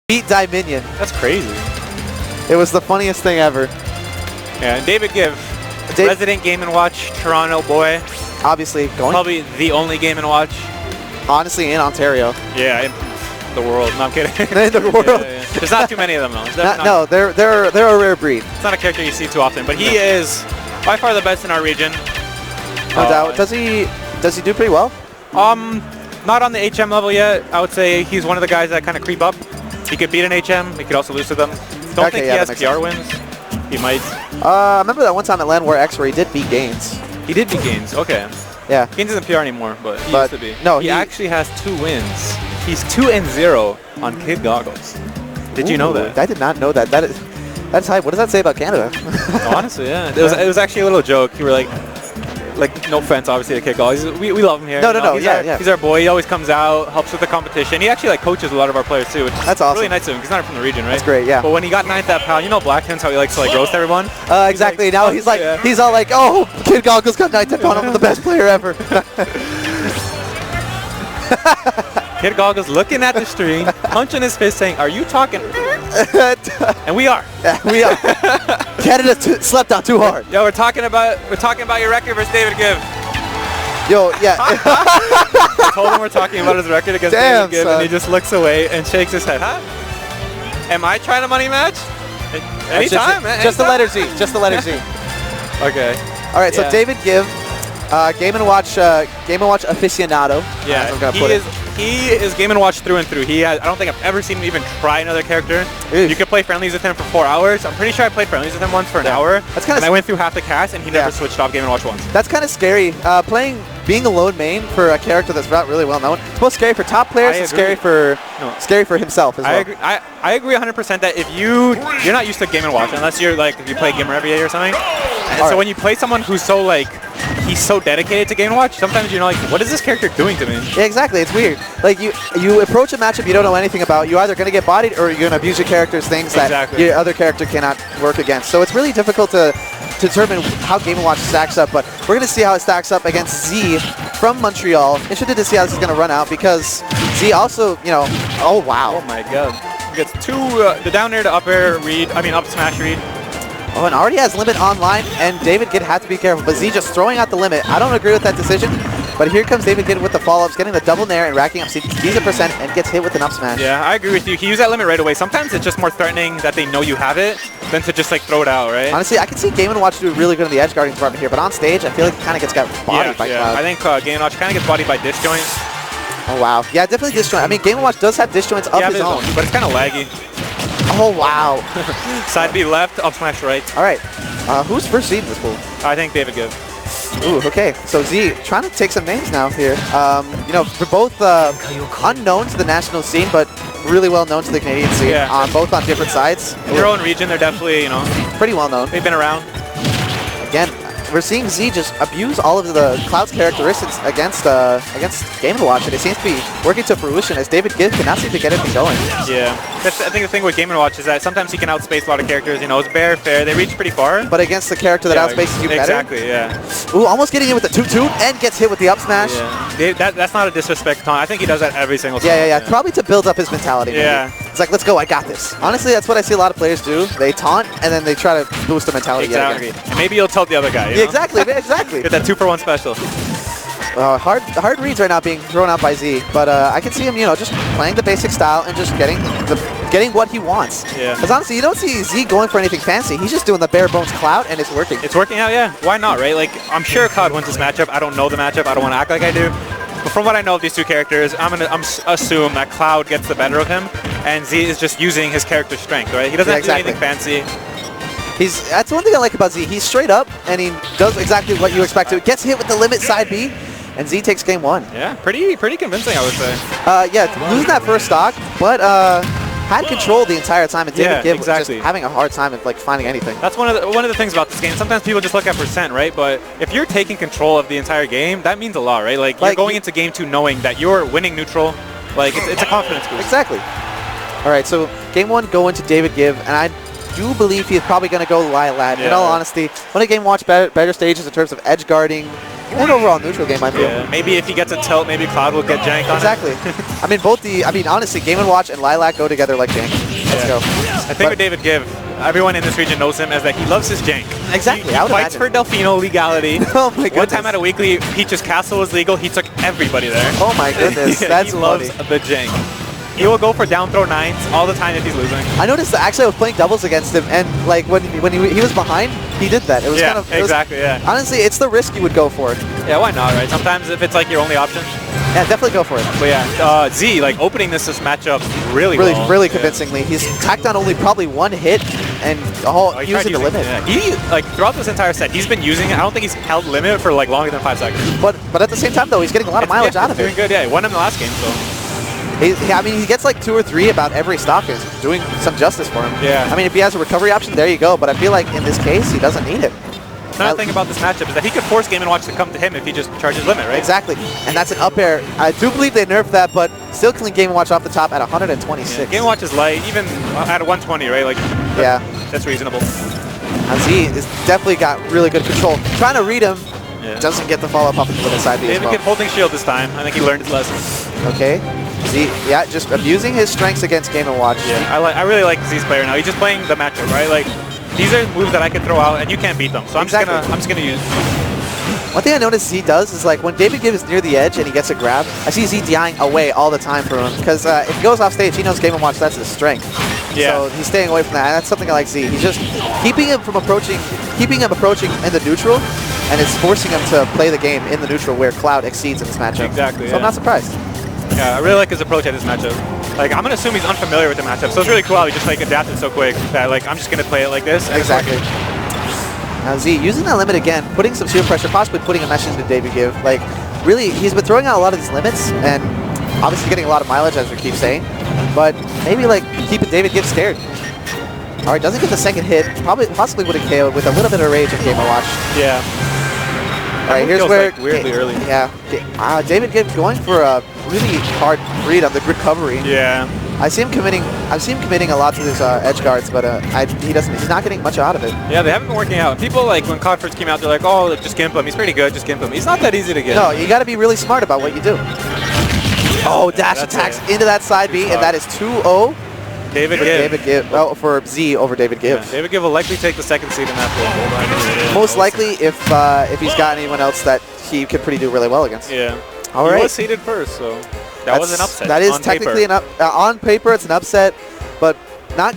beat Dominion. That's crazy. It was the funniest thing ever. Yeah, David.gif, resident Game & Watch Toronto boy. Obviously, going probably the only Game & Watch. Honestly, in Ontario. Yeah, in the world. No, I'm kidding. In the world. Yeah. There's not too many of them though. No, they're a rare breed. It's not a character you see too often, but he is by far the best in our region. No doubt. Does he do pretty well? Not on the HM level yet. I would say he's one of the guys that kind of creep up. He could beat an HM. He could also lose to them. Don't think he has PR wins. He might. I remember that one time at Land War X where he did beat Gaines. He did beat Gaines. Okay. Yeah. Gaines isn't PR anymore, but he used to be. No, he actually has 2 wins. He's 2-0 on Kid Goggles. Did you know that? I did not know that. That's hype. What does that say about Canada? Honestly, yeah. It was actually a little joke. You were like, no offense, obviously, to Kid Goggles. We love him here. No. He's our boy. He always comes out, helps with the competition. He actually coaches a lot of our players too, which is that's awesome. Really nice of him because he's not from the region, right? That's great, yeah. But when he got 9th at PAL, you know Black Hints, how he likes to roast everyone? Exactly. Like, now he's like, he's all like, oh, Kid Goggles got 9th at PAL. I'm the best player ever. Kid Goggles looking at the stream, punching his fist, saying, "Are you talking?" And we are. Yeah, we are. Canada slept out too hard. Yo, we're talking about your record versus David.gif. Yo, yeah. I told him we're talking about his record against David.gif, and he just looks away and shakes his head. Huh? Am I trying a money match? Anytime, man. Just the letter Z. Just the letter Z. Okay. All right. So David.gif, Game & Watch aficionado. Yeah. He is Game & Watch through and through. I don't think I've ever seen him even try another character. You could play friendlies with him for 4 hours. I'm pretty sure I played friendlies with him once for an hour. That's kind of. I went through half the cast, and he never switched off Game & Watch once. That's kind of scary. Being a lone main for a character that's not really well known. It's both scary for top players and scary for himself as well. I agree 100% that if you're not used to Game & Watch unless you're if you play Gamer every day or something. And so when you play someone who's so he's so dedicated to Game & Watch, sometimes you're like, what is this character doing to me? Yeah, exactly. It's weird. Like you approach a matchup you don't know anything about, you're either going to get bodied or you're going to abuse your character's things that your other character cannot work against. So it's really difficult to determine how Game & Watch stacks up, but we're going to see how it stacks up against Z from Montreal. Interested to see how this is going to run out because Z also, oh wow. Oh my god. Gets the down air to up air read, up smash read. Oh, and already has limit online, and David.gif had to be careful, but Z just throwing out the limit. I don't agree with that decision, but here comes David.gif with the follow-ups, getting the double nair and racking up decent percent, and gets hit with an up smash. Yeah, I agree with you. He used that limit right away. Sometimes it's just more threatening that they know you have it than to just throw it out, right? Honestly, I can see Game & Watch do really good in the edge guarding department here, but on stage, I feel like he kind of gets bodied by Cloud. I think Game & Watch kind of gets bodied by disjoint. Oh, wow. Yeah, definitely disjoint. Game & Watch does have disjoints of his own. But it's kind of laggy. Oh, wow. Side B left, up smash right. All right. Who's first seed in this pool? I think David.gif. Ooh, okay. So Z trying to take some names now here. For both unknown to the national scene, but really well known to the Canadian scene. Yeah. Both on different sides. In their own region, they're definitely, pretty well known. They've been around. Again, we're seeing Z just abuse all of the Cloud's characteristics against Game & Watch, and it seems to be working to fruition as David.gif cannot seem to get anything going. Yeah, I think the thing with Game & Watch is that sometimes he can outspace a lot of characters. It's fair, they reach pretty far. But against the character that outspaces you better. Exactly, yeah. Ooh, almost getting in with the 2-2 and gets hit with the up smash. Yeah. That's not a disrespect. I think he does that every single time. Yeah. Probably to build up his mentality. Maybe. Yeah. It's like, let's go, I got this. Honestly, that's what I see a lot of players do. They taunt, and then they try to boost the mentality yet again. And maybe you'll tell the other guy. Yeah, exactly. Get that 2-for-1 special. Hard reads right now being thrown out by Z, but I can see him, just playing the basic style and just getting what he wants. Yeah. Because honestly, you don't see Z going for anything fancy. He's just doing the bare bones Cloud, and it's working. It's working out, yeah. Why not, right? I'm sure Cloud wins this matchup. I don't know the matchup. I don't want to act like I do. But from what I know of these two characters, I'm assume that Cloud gets the better of him, and Z is just using his character's strength, right? He doesn't have to do anything fancy. That's one thing I like about Z. He's straight up, and he does exactly what you expect to. Gets hit with the limit side B, and Z takes game 1. Yeah, pretty convincing, I would say. Yeah, losing that first stock, but had control the entire time, and David.gif was just having a hard time of finding anything. That's one of the things about this game. Sometimes people just look at percent, right? But if you're taking control of the entire game, that means a lot, right? You're going into game 2 knowing that you're winning neutral. It's a confidence boost. Exactly. All right, so game 1 going to David.gif, and I do believe he's probably going to go Lilat. In all honesty, one of Game & Watch better stages in terms of edge guarding, And overall neutral game, I feel. Yeah, maybe if he gets a tilt, maybe Cloud will get janked on Exactly. I mean, honestly, Game & Watch and Lilac go together like jank. Let's go. I think with David.gif, everyone in this region knows him as that he loves his jank. Exactly. He fights for Delfino legality. Oh my goodness. One time at a weekly, Peach's Castle was legal. He took everybody there. Oh my goodness. That's he loves the jank. He will go for down throw 9s all the time if he's losing. I noticed that actually I was playing doubles against him, and like when he was behind, he did that. It was kind of exactly. Yeah. Honestly, it's the risk you would go for. Yeah, why not, right? Sometimes if it's like your only option. Yeah, definitely go for it. But yeah, Z like opening this matchup really convincingly. He's tacked on only probably one hit and using the limit. Yeah. He like throughout this entire set, he's been using it. I don't think he's held limit for like longer than 5 seconds. But at the same time though, he's getting a lot of mileage out of it. Doing good. Yeah, he won him the last game, so. I mean, he gets like 2 or 3 about every stock. Is doing some justice for him. Yeah. I mean, if he has a recovery option, there you go. But I feel like in this case, he doesn't need it. Another thing about this matchup is that he could force Game & Watch to come to him if he just charges limit, right? Exactly. And that's an up air. I do believe they nerfed that, but still clean Game & Watch off the top at 126. Yeah, Game & Watch is light, even at 120, right? Like, yeah, that's reasonable. Z has definitely got really good control. Trying to read him, doesn't get the follow-up up with a side B as well. David holding shield this time. I think he learned his lesson. Okay. Z, yeah, just abusing his strengths against Game & Watch. Yeah, I really like Z's player now. He's just playing the matchup, right? Like, these are moves that I can throw out, and you can't beat them. So I'm just gonna use. One thing I noticed Z does is like when David.gif is near the edge and he gets a grab, I see Z DIing away all the time from him because if he goes off stage, he knows Game & Watch, that's his strength. Yeah. So he's staying away from that, and that's something I like Z. He's just keeping him approaching in the neutral, and it's forcing him to play the game in the neutral where Cloud exceeds in this matchup. Exactly. So I'm not surprised. Yeah, I really like his approach at this matchup. Like, I'm gonna assume he's unfamiliar with the matchup, so it's really cool how he just like adapted so quick that like I'm just gonna play it like this. Exactly. Now Z using that limit again, putting some shield pressure, possibly putting a mesh into David.gif. Like, really, he's been throwing out a lot of these limits and obviously getting a lot of mileage, as we keep saying. But maybe like keeping David.gif scared. All right, doesn't get the second hit. Possibly would have KO'd with a little bit of rage in Game & Watch. Yeah. All right, here's where like weirdly early. Yeah. David.gif going for a really hard read on the recovery. Yeah. I've seen him committing a lot to his edge guards, but he's not getting much out of it. Yeah, they haven't been working out. People like when COD first came out, they're like, oh, just gimp him. He's pretty good, just gimp him. He's not that easy to get. No, you got to be really smart about what you do. Oh, dash attacks into that side B, and that is 2-0. David.gif. Well, for Z over David.gif. Yeah, David.gif will likely take the second seed in that pool. Most likely, if he's got anyone else that he could do really well against. Yeah. All right. He was seeded first, so that was an upset. That is technically on paper, it's an upset, but not